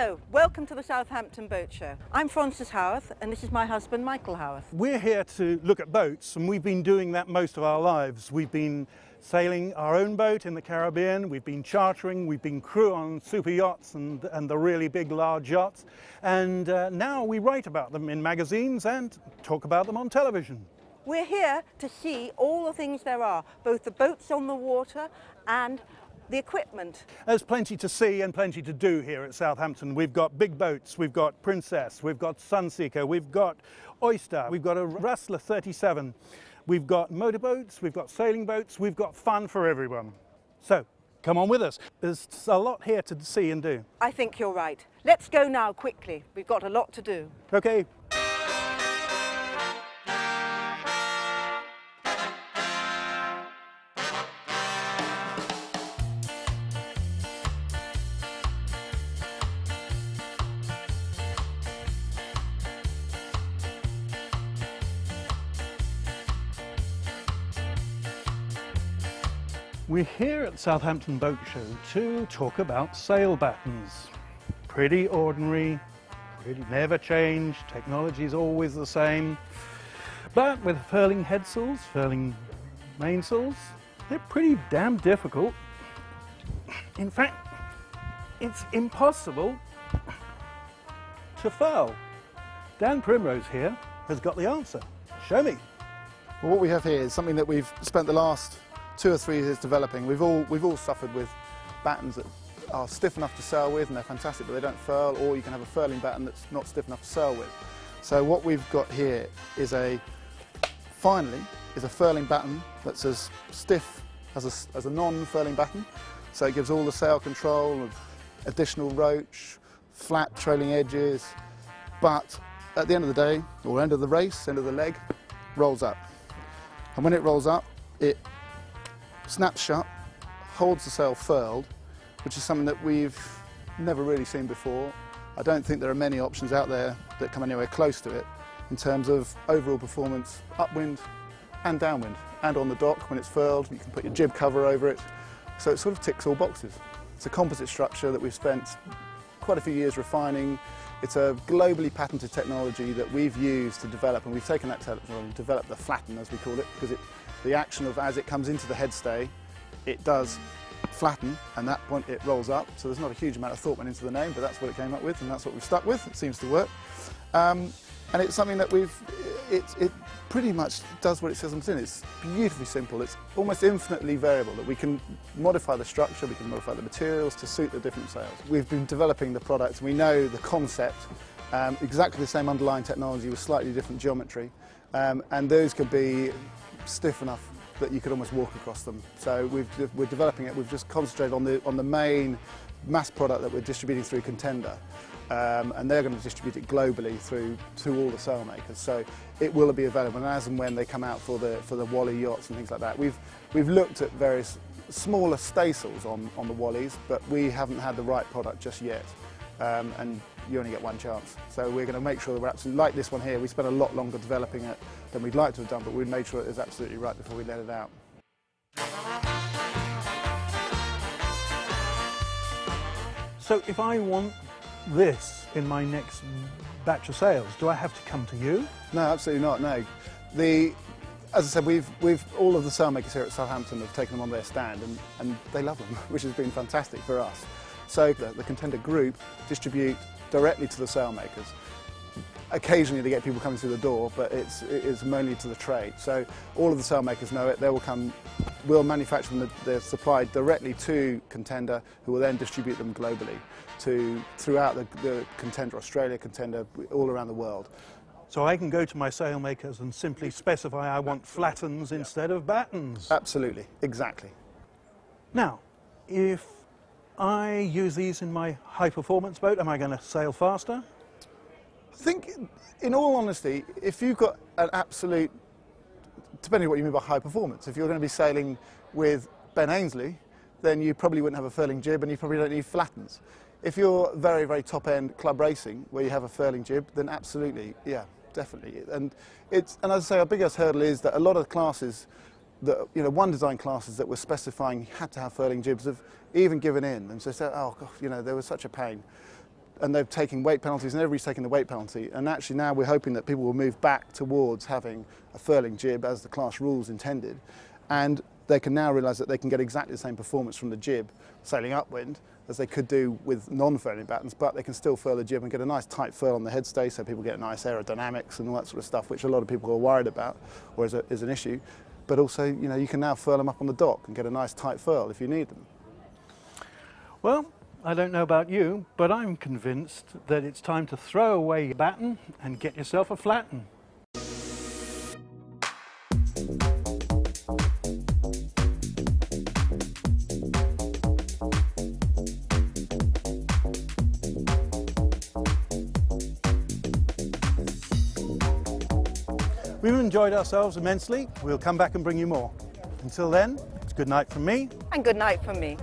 Hello, welcome to the Southampton Boat Show. I'm Frances Howarth and this is my husband Michael Howarth. We're here to look at boats, and we've been doing that most of our lives. We've been sailing our own boat in the Caribbean, we've been chartering, we've been crew on super yachts and the really big large yachts, and now we write about them in magazines and talk about them on television. We're here to see all the things there are, both the boats on the water and the equipment. There's plenty to see and plenty to do here at Southampton. We've got big boats, we've got Princess, we've got Sunseeker, we've got Oyster, we've got a Rustler 37, we've got motorboats, we've got sailing boats, we've got fun for everyone. So, come on with us. There's a lot here to see and do. I think you're right. Let's go now quickly. We've got a lot to do. Okay. We're here at the Southampton Boat Show to talk about sail battens. Pretty ordinary, never change, technology's always the same. But with furling headsails, furling mainsails, they're pretty damn difficult. In fact, it's impossible to furl. Dan Primrose here has got the answer. Show me. Well, what we have here is something that we've spent the last 2 or 3 years developing. We've all suffered with battens that are stiff enough to sail with and they're fantastic but they don't furl, or you can have a furling batten that's not stiff enough to sail with. So what we've got here is finally a furling batten that's as stiff as a non-furling batten. So it gives all the sail control, of additional roach, flat trailing edges, but at the end of the day, or end of the race, end of the leg, rolls up. And when it rolls up, it snaps shut, holds the sail furled, which is something that we've never really seen before. I don't think there are many options out there that come anywhere close to it in terms of overall performance, upwind and downwind, and on the dock when it's furled, you can put your jib cover over it, so it sort of ticks all boxes. It's a composite structure that we've spent quite a few years refining. It's a globally patented technology that we've used to develop, and we've taken that technology and developed the FLATTEN, as we call it, because the action of as it comes into the headstay, it does flatten, and that point it rolls up. So there's not a huge amount of thought went into the name, but that's what it came up with, and that's what we've stuck with. It seems to work, and it's something that it pretty much does what it says on the tin. It's beautifully simple. It's almost infinitely variable. That we can modify the structure, we can modify the materials to suit the different sails. We've been developing the product, and we know the concept. Exactly the same underlying technology with slightly different geometry, and those could be stiff enough that you could almost walk across them. So we're developing it. We've just concentrated on the main mass product that we're distributing through Contender, and they're going to distribute it globally to all the sail makers. So it will be available as and when they come out for the Wally yachts and things like that. We've looked at various smaller staysails on the Wallies, but we haven't had the right product just yet. And you only get one chance. So we're going to make sure that we're absolutely, like this one here, we spent a lot longer developing it than we'd like to have done, but we made sure it was absolutely right before we let it out. So if I want this in my next batch of sails, do I have to come to you? No, absolutely not, no. As I said, we've all of the sailmakers here at Southampton have taken them on their stand, and they love them, which has been fantastic for us. So the Contender group distribute directly to the sailmakers. Occasionally they get people coming through the door, but it's mainly to the trade. So all of the sailmakers know it. They will come, we'll manufacture them, they're supplied directly to Contender, who will then distribute them globally throughout the Contender, Australia, Contender, all around the world. So I can go to my sailmakers and simply specify I want flattens instead of battens? Absolutely, exactly. Now, if I use these in my high-performance boat, am I going to sail faster? I think, in all honesty, if you've got an absolute, depending on what you mean by high performance, if you're going to be sailing with Ben Ainsley, then you probably wouldn't have a furling jib and you probably don't need flattens. If you're very, very top-end club racing, where you have a furling jib, then absolutely, yeah, definitely. And as I say, our biggest hurdle is that a lot of the classes, one design classes that were specifying had to have furling jibs have even given in, and so said, oh, God, there was such a pain. and they're taking weight penalties, and everybody's taking the weight penalty. And actually now we're hoping that people will move back towards having a furling jib as the class rules intended, and they can now realise that they can get exactly the same performance from the jib sailing upwind as they could do with non-furling battens, but they can still furl the jib and get a nice tight furl on the headstay, so people get nice aerodynamics and all that sort of stuff, which a lot of people are worried about or is an issue. But also, you know, you can now furl them up on the dock and get a nice tight furl if you need them. Well, I don't know about you, but I'm convinced that it's time to throw away your batten and get yourself a flatten. We've enjoyed ourselves immensely. We'll come back and bring you more. Until then, it's good night from me. And good night from me.